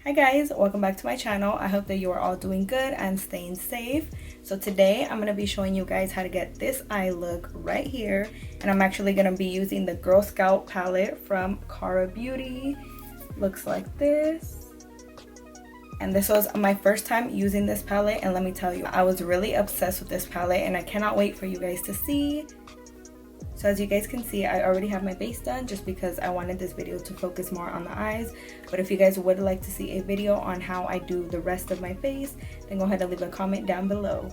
Hi guys, welcome back to my channel. I hope that you are all doing good and staying safe. So today I'm going to be showing you guys how to get this eye look right here, and I'm actually going to be using the Girl Scout palette from Cara Beauty. Looks like this. And this was my first time using this palette, and let me tell you, I was really obsessed with this palette and I cannot wait for you guys to see. So as you guys can see, I already have my base done just because I wanted this video to focus more on the eyes. But if you guys would like to see a video on how I do the rest of my face, then go ahead and leave a comment down below.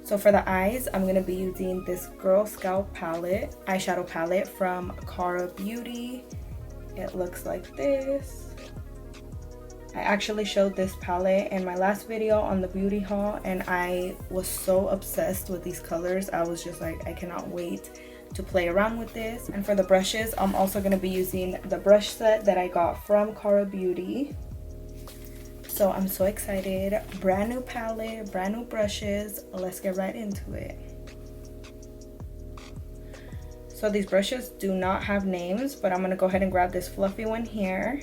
So for the eyes, I'm going to be using this Girl Scout palette, eyeshadow palette from Cara Beauty. It looks like this. I actually showed this palette in my last video on the beauty haul, and I was so obsessed with these colors. I was just like, I cannot wait to play around with this. And for the brushes, I'm also going to be using the brush set that I got from Cara Beauty. So I'm so excited. Brand new palette, brand new brushes. Let's get right into it. So these brushes do not have names, but I'm going to go ahead and grab this fluffy one here.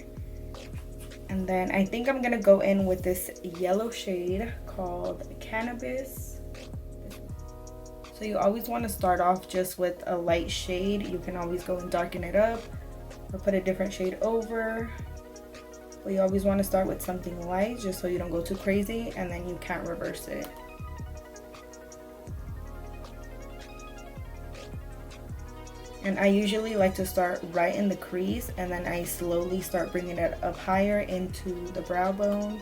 And then I think I'm going to go in with this yellow shade called Cannabis. So you always want to start off just with a light shade. You can always go and darken it up or put a different shade over. But you always want to start with something light just so you don't go too crazy and then you can't reverse it. And I usually like to start right in the crease, and then I slowly start bringing it up higher into the brow bone.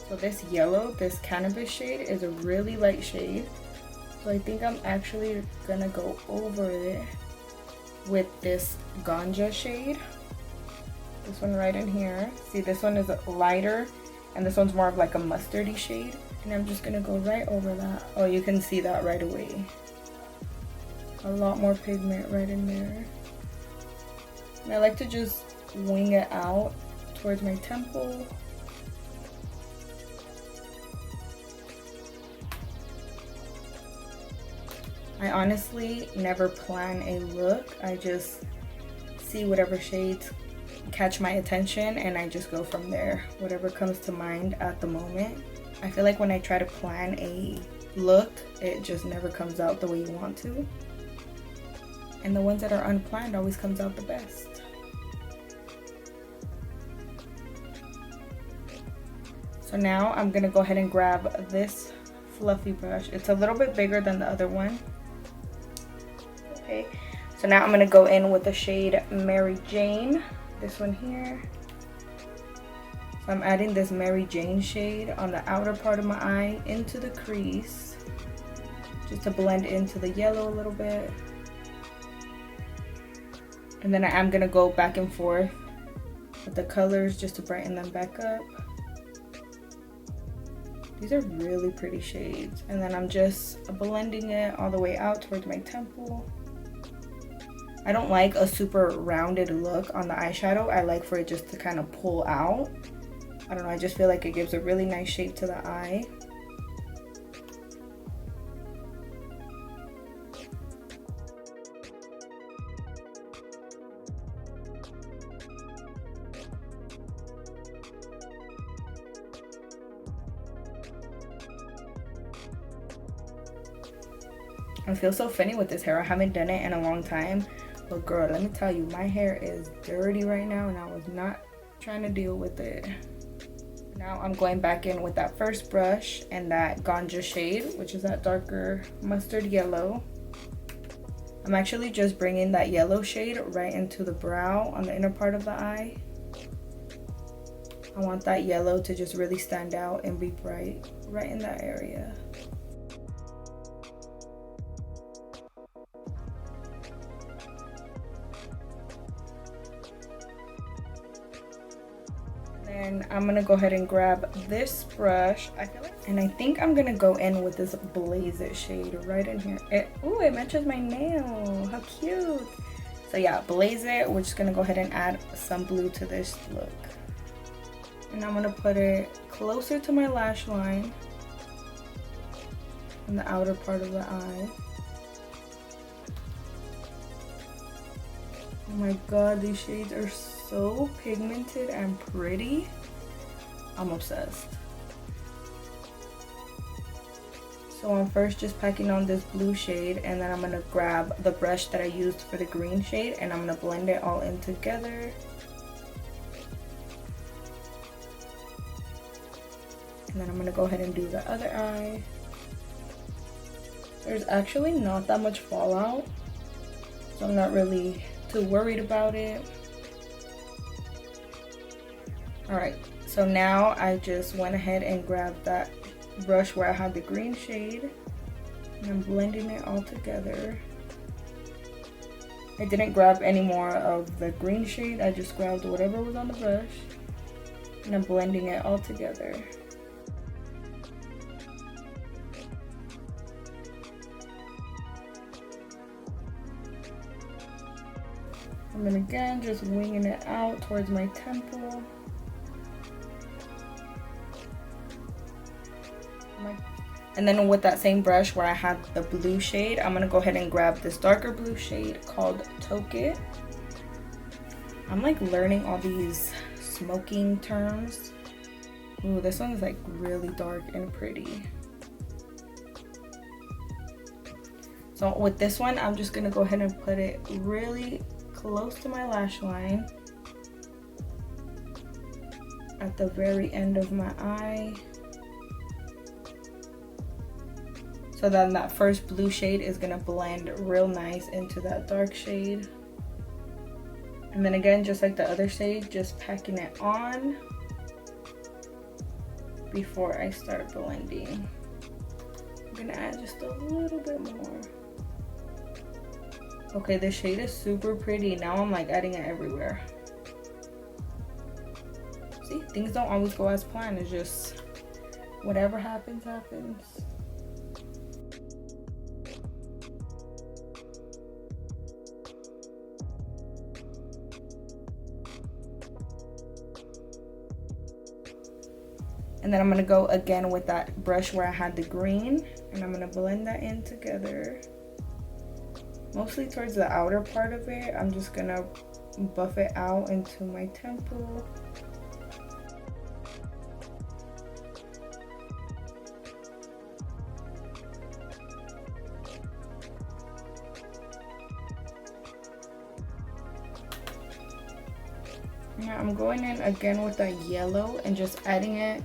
So this yellow, this Cannabis shade is a really light shade. So I think I'm actually gonna go over it with this Ganja shade. This one right in here. See, this one is lighter and this one's more of like a mustardy shade. And I'm just gonna go right over that. Oh, you can see that right away. A lot more pigment right in there. And I like to just wing it out towards my temple. I honestly never plan a look. I just see whatever shades catch my attention and I just go from there. Whatever comes to mind at the moment. I feel like when I try to plan a look, it just never comes out the way you want to. And the ones that are unplanned always comes out the best. So now I'm gonna go ahead and grab this fluffy brush. It's a little bit bigger than the other one. Okay, so now I'm gonna go in with the shade Mary Jane, this one here. So I'm adding this Mary Jane shade on the outer part of my eye into the crease, just to blend into the yellow a little bit. And then I am gonna go back and forth with the colors just to brighten them back up. These are really pretty shades. And then I'm just blending it all the way out towards my temple. I don't like a super rounded look on the eyeshadow. I like for it just to kind of pull out. I don't know, I just feel like it gives a really nice shape to the eye. I feel so funny with this hair. I haven't done it in a long time. But girl, let me tell you, my hair is dirty right now and I was not trying to deal with it. Now I'm going back in with that first brush and that Ganja shade, which is that darker mustard yellow. I'm actually just bringing that yellow shade right into the brow on the inner part of the eye. I want that yellow to just really stand out and be bright right in that area. And I'm gonna go ahead and grab this brush. I think I'm gonna go in with this Blaze It shade right in here. It matches my nail. How cute. So yeah, Blaze It. We're just gonna go ahead and add some blue to this look. And I'm gonna put it closer to my lash line in the outer part of the eye. Oh my god, these shades are so pigmented and pretty. I'm obsessed. So I'm first just packing on this blue shade, and then I'm going to grab the brush that I used for the green shade, and I'm going to blend it all in together. And then I'm going to go ahead and do the other eye. There's actually not that much fallout, so I'm not really too worried about it. Alright, so now I just went ahead and grabbed that brush where I had the green shade, and I'm blending it all together. I didn't grab any more of the green shade, I just grabbed whatever was on the brush, and I'm blending it all together. And then again, just winging it out towards my temple. And then with that same brush where I had the blue shade, I'm gonna go ahead and grab this darker blue shade called Toke It. I'm like learning all these smoking terms. Ooh, this one's like really dark and pretty. So with this one, I'm just gonna go ahead and put it really close to my lash line at the very end of my eye. So then that first blue shade is gonna blend real nice into that dark shade. And then again, just like the other shade, just packing it on before I start blending. I'm gonna add just a little bit more. Okay, this shade is super pretty. Now I'm like adding it everywhere. See, things don't always go as planned. It's just whatever happens, happens. And then I'm gonna go again with that brush where I had the green, and I'm gonna blend that in together. Mostly towards the outer part of it. I'm just gonna buff it out into my temple. Now I'm going in again with that yellow and just adding it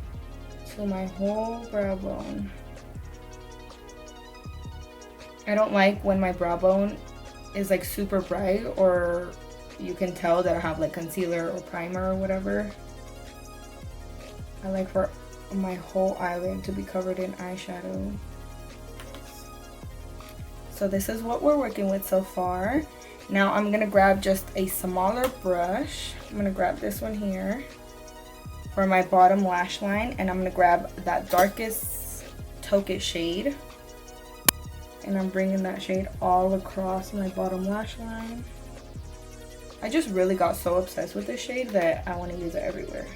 to my whole brow bone. I don't like when my brow bone is like super bright, or you can tell that I have like concealer or primer or whatever. I like for my whole eyelid to be covered in eyeshadow. So this is what we're working with so far. Now I'm gonna grab just a smaller brush. I'm gonna grab this one here for my bottom lash line, and I'm gonna grab that darkest Toke It shade, and I'm bringing that shade all across my bottom lash line. I just really got so obsessed with this shade that I want to use it everywhere.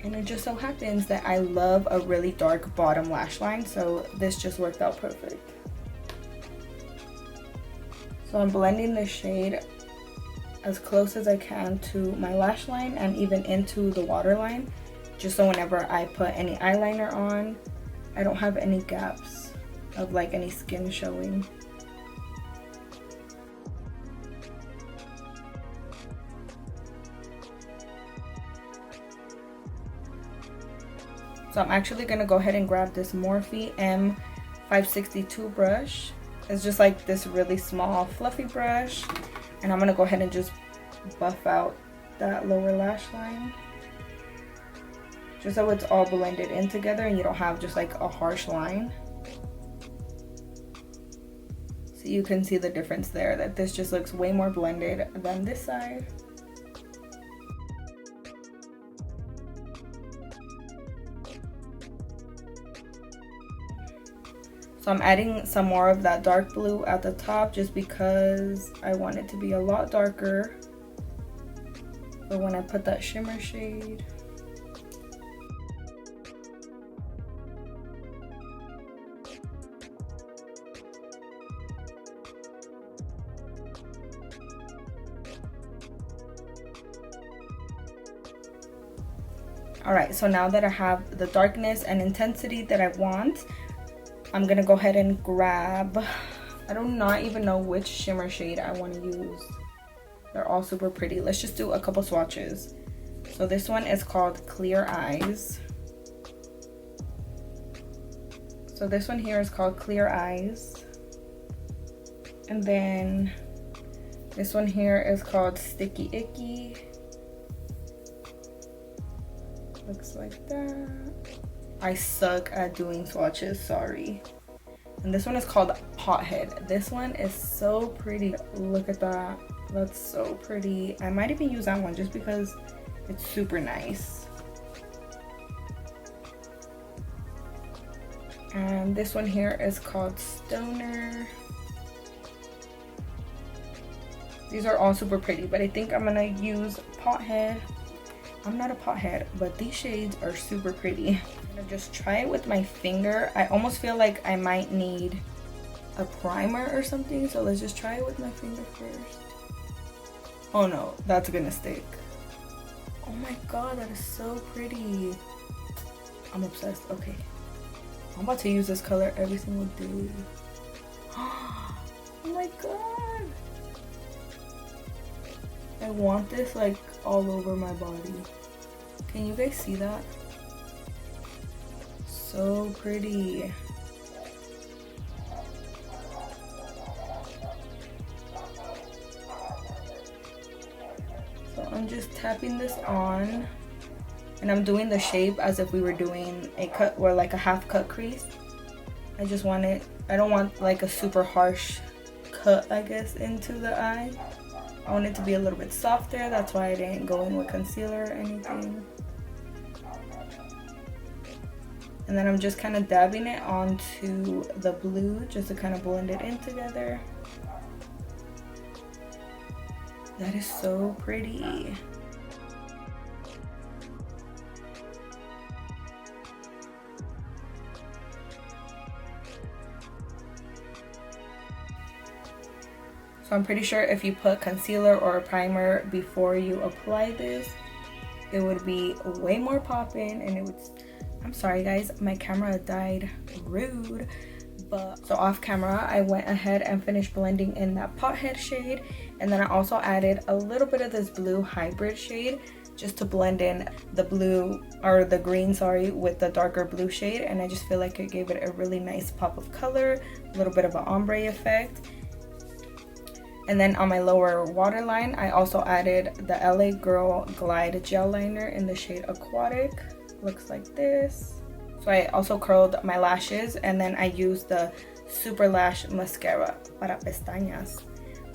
And it just so happens that I love a really dark bottom lash line, so this just worked out perfect. So I'm blending this shade as close as I can to my lash line and even into the waterline, just so whenever I put any eyeliner on, I don't have any gaps of like any skin showing. So I'm actually gonna go ahead and grab this Morphe M562 brush. It's just like this really small fluffy brush, and I'm gonna go ahead and just buff out that lower lash line, just so it's all blended in together and you don't have just like a harsh line. So you can see the difference there, that this just looks way more blended than this side. So I'm adding some more of that dark blue at the top just because I want it to be a lot darker for when I put that shimmer shade. Alright, so now that I have the darkness and intensity that I want, I'm gonna go ahead and grab, I do not even know which shimmer shade I want to use. They're all super pretty. Let's just do a couple swatches. So this one is called Clear Eyes. So this one here is called Clear Eyes. And then this one here is called Sticky Icky. Looks like that. I suck at doing swatches, sorry. And this one is called Pothead. This one is so pretty. Look at that. That's so pretty. I might even use that one just because it's super nice. And this one here is called Stoner. These are all super pretty, but I think I'm gonna use Pothead. I'm not a pothead, but these shades are super pretty. I'm gonna just try it with my finger. I almost feel like I might need a primer or something, so let's just try it with my finger first. Oh no, that's gonna stick. Oh my god, that is so pretty. I'm obsessed. Okay, I'm about to use this color every single day. Oh my god, I want this like all over my body. Can you guys see that? So pretty. So I'm just tapping this on, and I'm doing the shape as if we were doing a cut or like a half cut crease. I just want it, I don't want like a super harsh cut, I guess, into the eye. I want it to be a little bit softer. That's why I didn't go in with concealer or anything. And then I'm just kind of dabbing it onto the blue just to kind of blend it in together. That is so pretty. So I'm pretty sure if you put concealer or a primer before you apply this, it would be way more popping, and it would, I'm sorry guys, my camera died, rude. But so off camera, I went ahead and finished blending in that Pothead shade, and then I also added a little bit of this blue hybrid shade just to blend in the blue, or the green, sorry, with the darker blue shade, and I just feel like it gave it a really nice pop of color, a little bit of an ombre effect. And then on my lower waterline, I also added the LA Girl Glide Gel Liner in the shade Aquatic. Looks like this. So I also curled my lashes, and then I used the Super Lash Mascara para pestañas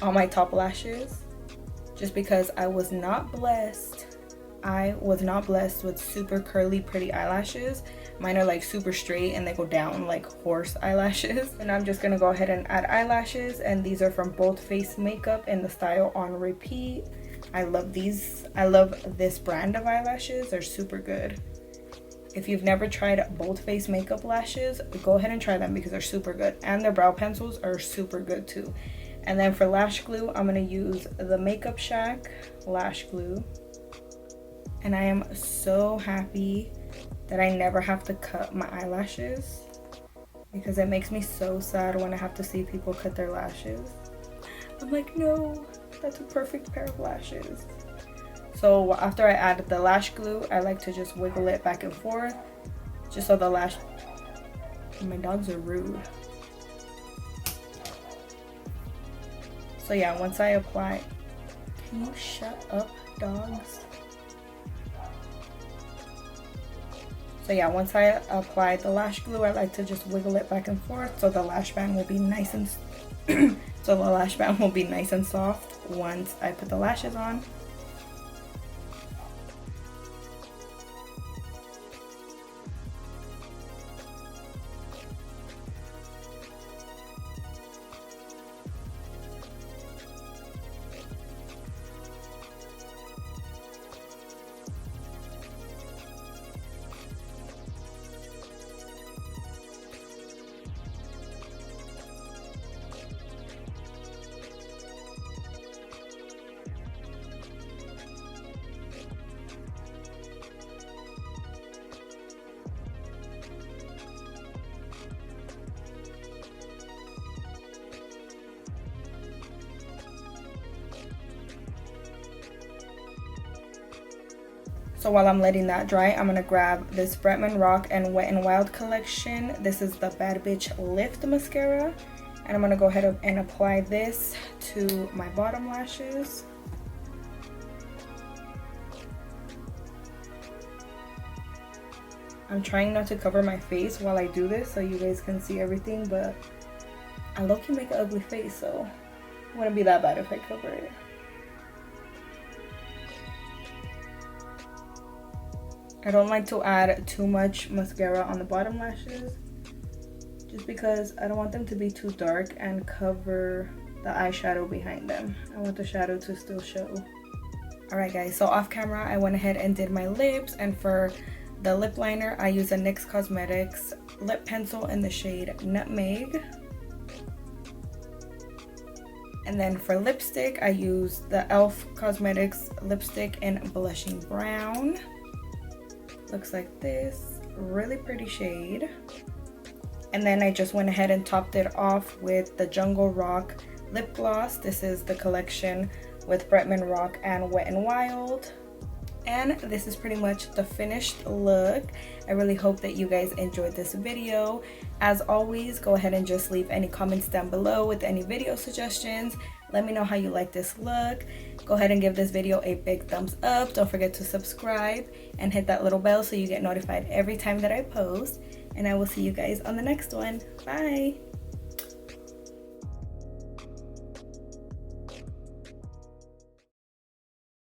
on my top lashes, just because I was not blessed with super curly pretty eyelashes. Mine are like super straight and they go down like horse eyelashes. And I'm just gonna go ahead and add eyelashes, and these are from Bold Face Makeup in the style On Repeat. I love these. I love this brand of eyelashes. They're super good. If you've never tried Bold Face Makeup lashes, go ahead and try them because they're super good, and their brow pencils are super good too. And then for lash glue, I'm gonna use the Makeup Shack lash glue. And I am so happy that I never have to cut my eyelashes, because it makes me so sad when I have to see people cut their lashes. I'm like, no, that's a perfect pair of lashes. So after I add the lash glue, I like to just wiggle it back and forth, just so the lash, my dogs are rude. So yeah, once I apply, can you shut up, dogs? So yeah, once I apply the lash glue, I like to just wiggle it back and forth so the lash band will be nice and soft once I put the lashes on. So while I'm letting that dry, I'm gonna grab this Bretman Rock and Wet n Wild collection. This is the Bad Bitch Lift mascara, and I'm gonna go ahead and apply this to my bottom lashes. I'm trying not to cover my face while I do this so you guys can see everything, but I low-key make an ugly face, so it wouldn't be that bad if I cover it. I don't like to add too much mascara on the bottom lashes just because I don't want them to be too dark and cover the eyeshadow behind them. I want the shadow to still show. Alright guys, so off camera I went ahead and did my lips, and for the lip liner I use a NYX Cosmetics lip pencil in the shade Nutmeg. And then for lipstick I use the e.l.f. Cosmetics lipstick in Blushing Brown. Looks like this, really pretty shade. And then I just went ahead and topped it off with the Jungle Rock lip gloss. This is the collection with Bretman Rock and Wet n Wild. And this is pretty much the finished look. I really hope that you guys enjoyed this video. As always, go ahead and just leave any comments down below with any video suggestions. Let me know how you like this look. Go ahead and give this video a big thumbs up. Don't forget to subscribe and hit that little bell so you get notified every time that I post. And I will see you guys on the next one. Bye!